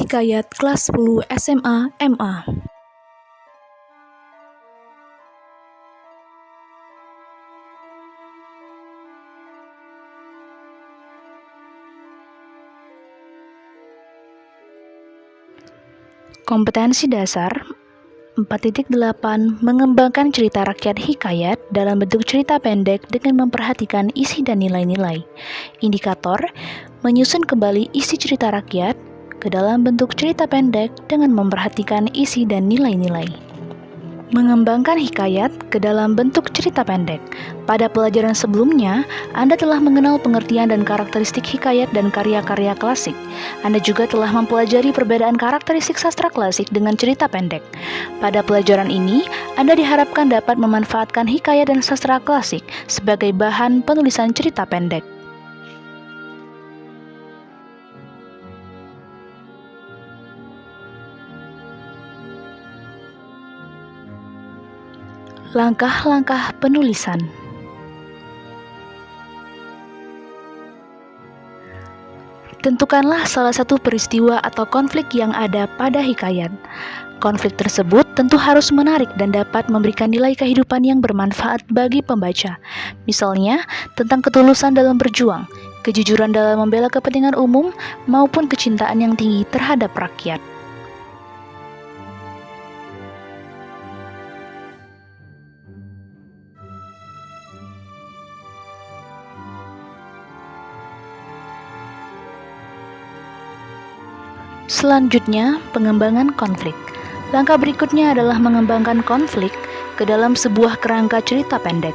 Hikayat kelas 10 SMA MA. Kompetensi dasar 4.8 mengembangkan cerita rakyat hikayat dalam bentuk cerita pendek dengan memperhatikan isi dan nilai-nilai. Indikator, menyusun kembali isi cerita rakyat ke dalam bentuk cerita pendek dengan memperhatikan isi dan nilai-nilai. Mengembangkan hikayat ke dalam bentuk cerita pendek. Pada pelajaran sebelumnya, Anda telah mengenal pengertian dan karakteristik hikayat dan karya-karya klasik. Anda juga telah mempelajari perbedaan karakteristik sastra klasik dengan cerita pendek. Pada pelajaran ini, Anda diharapkan dapat memanfaatkan hikayat dan sastra klasik sebagai bahan penulisan cerita pendek. Langkah-langkah penulisan. Tentukanlah salah satu peristiwa atau konflik yang ada pada hikayat. Konflik tersebut tentu harus menarik dan dapat memberikan nilai kehidupan yang bermanfaat bagi pembaca. Misalnya, tentang ketulusan dalam berjuang, kejujuran dalam membela kepentingan umum, maupun kecintaan yang tinggi terhadap rakyat. Selanjutnya, pengembangan konflik. Langkah berikutnya adalah mengembangkan konflik ke dalam sebuah kerangka cerita pendek.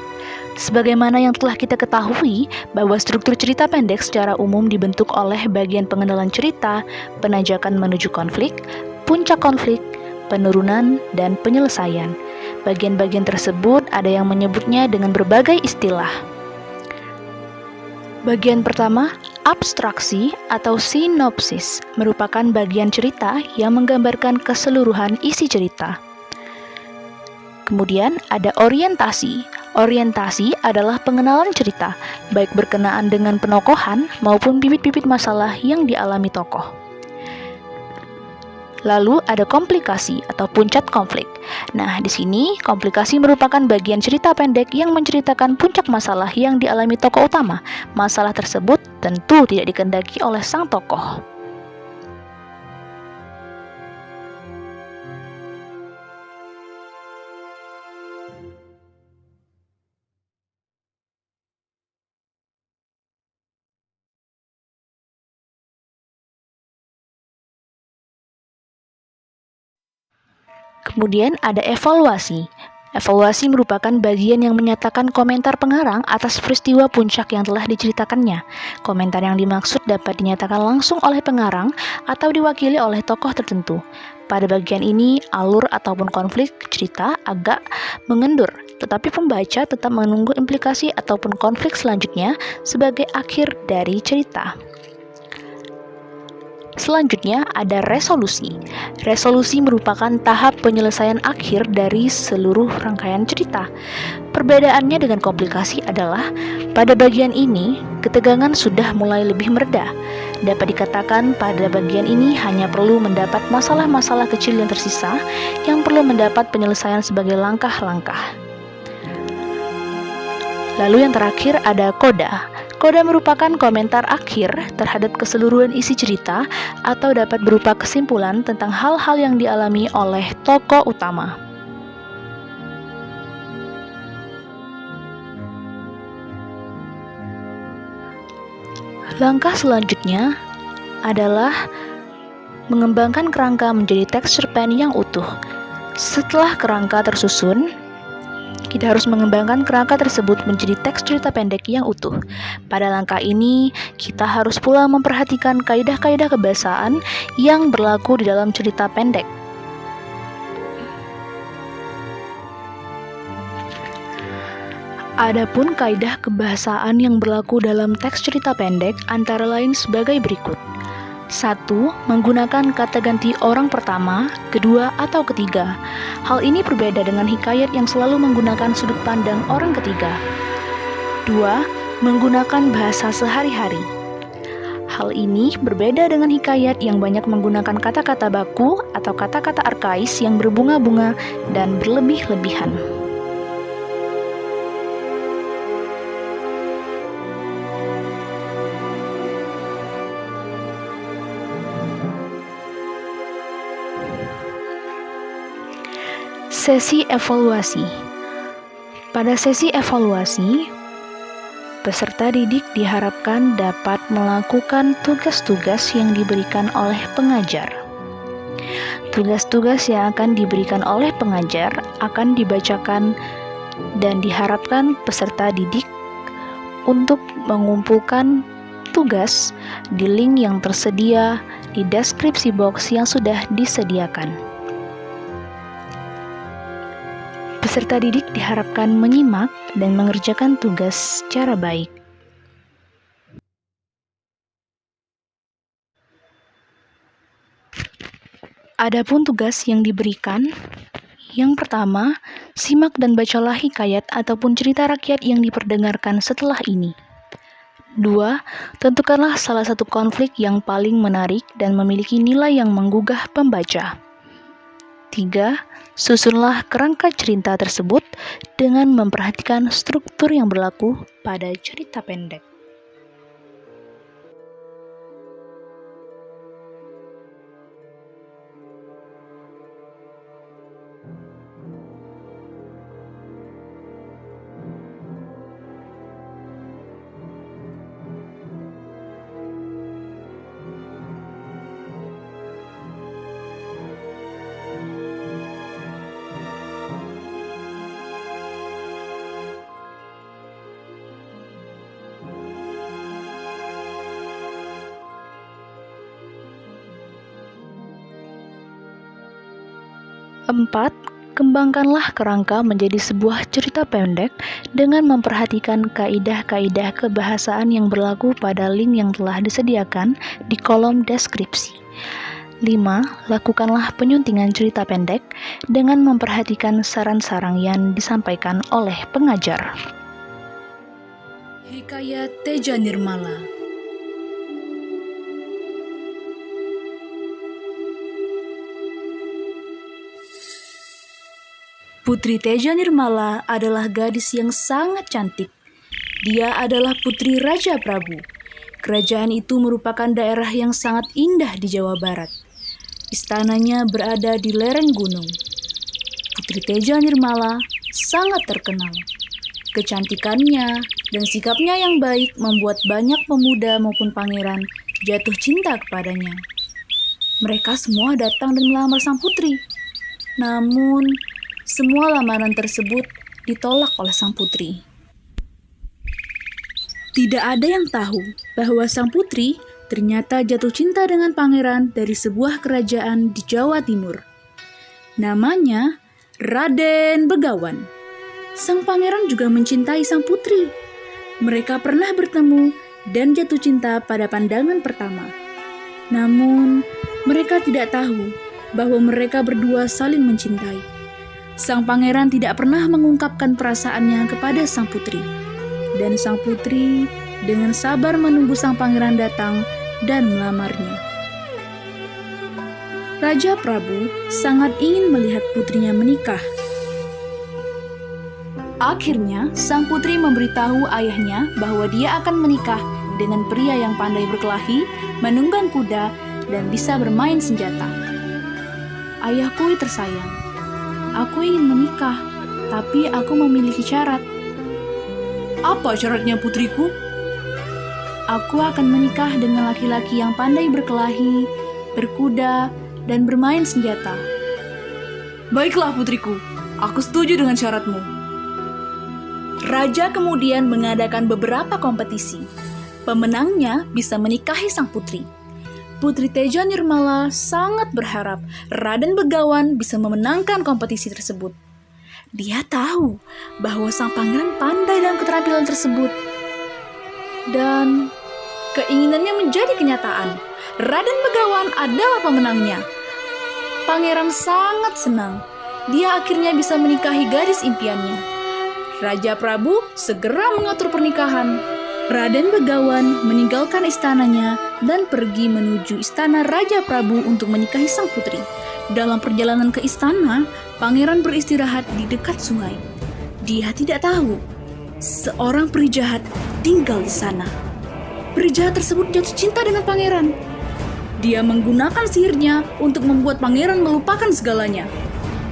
Sebagaimana yang telah kita ketahui bahwa struktur cerita pendek secara umum dibentuk oleh bagian pengenalan cerita, penanjakan menuju konflik, puncak konflik, penurunan, dan penyelesaian. Bagian-bagian tersebut ada yang menyebutnya dengan berbagai istilah. Bagian pertama, abstraksi atau sinopsis, merupakan bagian cerita yang menggambarkan keseluruhan isi cerita. Kemudian ada orientasi. Orientasi adalah pengenalan cerita, baik berkenaan dengan penokohan maupun bibit-bibit masalah yang dialami tokoh. Lalu ada komplikasi atau puncak konflik. Nah, di sini komplikasi merupakan bagian cerita pendek yang menceritakan puncak masalah yang dialami tokoh utama. Masalah tersebut tentu tidak dikehendaki oleh sang tokoh. Kemudian ada evaluasi. Evaluasi merupakan bagian yang menyatakan komentar pengarang atas peristiwa puncak yang telah diceritakannya. Komentar yang dimaksud dapat dinyatakan langsung oleh pengarang atau diwakili oleh tokoh tertentu. Pada bagian ini, alur ataupun konflik cerita agak mengendur, tetapi pembaca tetap menunggu implikasi ataupun konflik selanjutnya sebagai akhir dari cerita. Selanjutnya ada resolusi. Resolusi merupakan tahap penyelesaian akhir dari seluruh rangkaian cerita. Perbedaannya dengan komplikasi adalah, pada bagian ini, ketegangan sudah mulai lebih mereda. Dapat dikatakan pada bagian ini hanya perlu mendapat masalah-masalah kecil yang tersisa, yang perlu mendapat penyelesaian sebagai langkah-langkah. Lalu yang terakhir ada koda. Koda merupakan komentar akhir terhadap keseluruhan isi cerita atau dapat berupa kesimpulan tentang hal-hal yang dialami oleh tokoh utama. Langkah selanjutnya adalah mengembangkan kerangka menjadi teks cerpen yang utuh. Setelah kerangka tersusun, kita harus mengembangkan kerangka tersebut menjadi teks cerita pendek yang utuh. Pada langkah ini, kita harus pula memperhatikan kaidah-kaidah kebahasaan yang berlaku di dalam cerita pendek. Adapun kaidah kebahasaan yang berlaku dalam teks cerita pendek antara lain sebagai berikut. 1. Menggunakan kata ganti orang pertama, kedua, atau ketiga. Hal ini berbeda dengan hikayat yang selalu menggunakan sudut pandang orang ketiga. 2. Menggunakan bahasa sehari-hari. Hal ini berbeda dengan hikayat yang banyak menggunakan kata-kata baku atau kata-kata arkais yang berbunga-bunga dan berlebih-lebihan. Sesi evaluasi. Pada sesi evaluasi, peserta didik diharapkan dapat melakukan tugas-tugas yang diberikan oleh pengajar. Tugas-tugas yang akan diberikan oleh pengajar akan dibacakan dan diharapkan peserta didik untuk mengumpulkan tugas di link yang tersedia di deskripsi box yang sudah disediakan. Peserta didik diharapkan menyimak dan mengerjakan tugas secara baik. Adapun tugas yang diberikan, yang pertama, simak dan bacalah hikayat ataupun cerita rakyat yang diperdengarkan setelah ini. 2. Tentukanlah salah satu konflik yang paling menarik dan memiliki nilai yang menggugah pembaca. 3. Susunlah kerangka cerita tersebut dengan memperhatikan struktur yang berlaku pada cerita pendek. Empat, kembangkanlah kerangka menjadi sebuah cerita pendek dengan memperhatikan kaidah-kaidah kebahasaan yang berlaku pada link yang telah disediakan di kolom deskripsi. 5. Lakukanlah penyuntingan cerita pendek dengan memperhatikan saran-saran yang disampaikan oleh pengajar. Hikayat Teja Nirmala. Putri Teja Nirmala adalah gadis yang sangat cantik. Dia adalah putri Raja Prabu. Kerajaan itu merupakan daerah yang sangat indah di Jawa Barat. Istananya berada di lereng gunung. Putri Teja Nirmala sangat terkenal. Kecantikannya dan sikapnya yang baik membuat banyak pemuda maupun pangeran jatuh cinta kepadanya. Mereka semua datang dan melamar sang putri. Namun, semua lamaran tersebut ditolak oleh sang putri. Tidak ada yang tahu bahwa sang putri ternyata jatuh cinta dengan pangeran dari sebuah kerajaan di Jawa Timur. Namanya Raden Begawan. Sang pangeran juga mencintai sang putri. Mereka pernah bertemu dan jatuh cinta pada pandangan pertama. Namun, mereka tidak tahu bahwa mereka berdua saling mencintai. Sang pangeran tidak pernah mengungkapkan perasaannya kepada sang putri. Dan sang putri dengan sabar menunggu sang pangeran datang dan melamarnya. Raja Prabu sangat ingin melihat putrinya menikah. Akhirnya, sang putri memberitahu ayahnya bahwa dia akan menikah dengan pria yang pandai berkelahi, menunggang kuda, dan bisa bermain senjata. Ayahku tersayang, aku ingin menikah, tapi aku memiliki syarat. Apa syaratnya putriku? Aku akan menikah dengan laki-laki yang pandai berkelahi, berkuda, dan bermain senjata. Baiklah putriku, aku setuju dengan syaratmu. Raja kemudian mengadakan beberapa kompetisi. Pemenangnya bisa menikahi sang putri. Putri Teja Nirmala sangat berharap Raden Begawan bisa memenangkan kompetisi tersebut. Dia tahu bahwa sang pangeran pandai dalam keterampilan tersebut. Dan keinginannya menjadi kenyataan. Raden Begawan adalah pemenangnya. Pangeran sangat senang. Dia akhirnya bisa menikahi gadis impiannya. Raja Prabu segera mengatur pernikahan. Raden Begawan meninggalkan istananya dan pergi menuju istana Raja Prabu untuk menikahi sang putri. Dalam perjalanan ke istana, pangeran beristirahat di dekat sungai. Dia tidak tahu seorang peri jahat tinggal di sana. Peri jahat tersebut jatuh cinta dengan pangeran. Dia menggunakan sihirnya untuk membuat pangeran melupakan segalanya.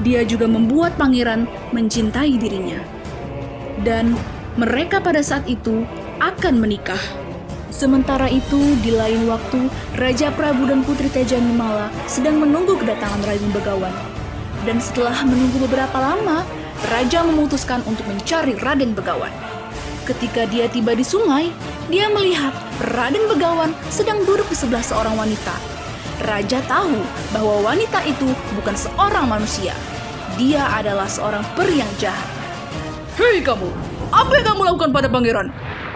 Dia juga membuat pangeran mencintai dirinya. Dan mereka pada saat itu akan menikah. Sementara itu, di lain waktu, Raja Prabu dan Putri Tejanimala sedang menunggu kedatangan Raden Begawan. Dan setelah menunggu beberapa lama, Raja memutuskan untuk mencari Raden Begawan. Ketika dia tiba di sungai, dia melihat Raden Begawan sedang duduk di sebelah seorang wanita. Raja tahu bahwa wanita itu bukan seorang manusia. Dia adalah seorang peri yang jahat. Hei kamu, apa yang kamu lakukan pada pangeran?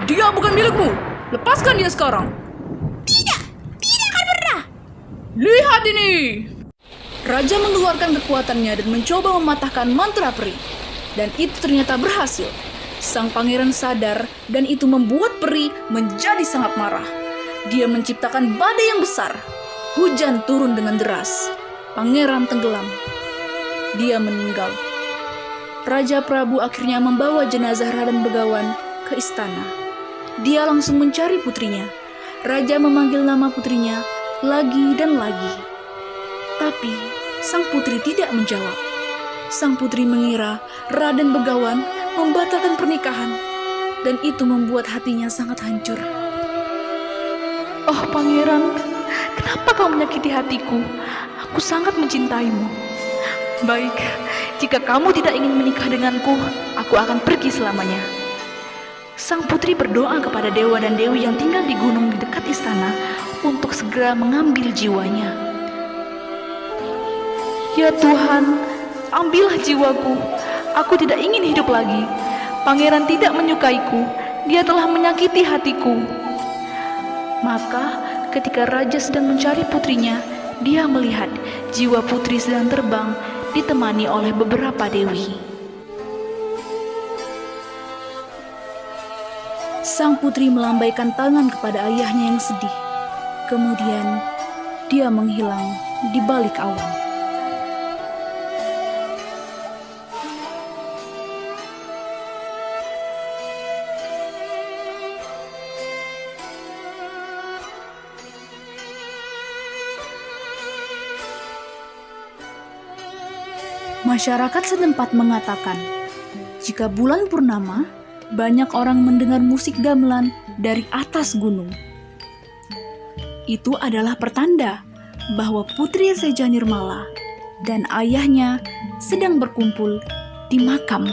Dia bukan milikmu. Lepaskan dia sekarang. Tidak akan pernah. Lihat ini. Raja mengeluarkan kekuatannya dan mencoba mematahkan mantra peri. Dan itu ternyata berhasil. Sang pangeran sadar dan itu membuat peri menjadi sangat marah. Dia menciptakan badai yang besar. Hujan turun dengan deras. Pangeran tenggelam. Dia meninggal. Raja Prabu akhirnya membawa jenazah Raden Begawan ke istana. Dia langsung mencari putrinya. Raja memanggil nama putrinya lagi dan lagi. Tapi sang putri tidak menjawab. Sang putri mengira Raden Begawan membatalkan pernikahan. Dan itu membuat hatinya sangat hancur. Oh pangeran, kenapa kau menyakiti hatiku? Aku sangat mencintaimu. Baik, jika kamu tidak ingin menikah denganku, aku akan pergi selamanya. Sang putri berdoa kepada dewa dan dewi yang tinggal di gunung di dekat istana untuk segera mengambil jiwanya. Ya Tuhan, ambillah jiwaku. Aku tidak ingin hidup lagi. Pangeran tidak menyukaiku. Dia telah menyakiti hatiku. Maka ketika raja sedang mencari putrinya, dia melihat jiwa putri sedang terbang ditemani oleh beberapa dewi. Sang putri melambaikan tangan kepada ayahnya yang sedih. Kemudian, dia menghilang di balik awan. Masyarakat setempat mengatakan, jika bulan purnama, banyak orang mendengar musik gamelan dari atas gunung. Itu adalah pertanda bahwa Putri Tejanirmala dan ayahnya sedang berkumpul di makam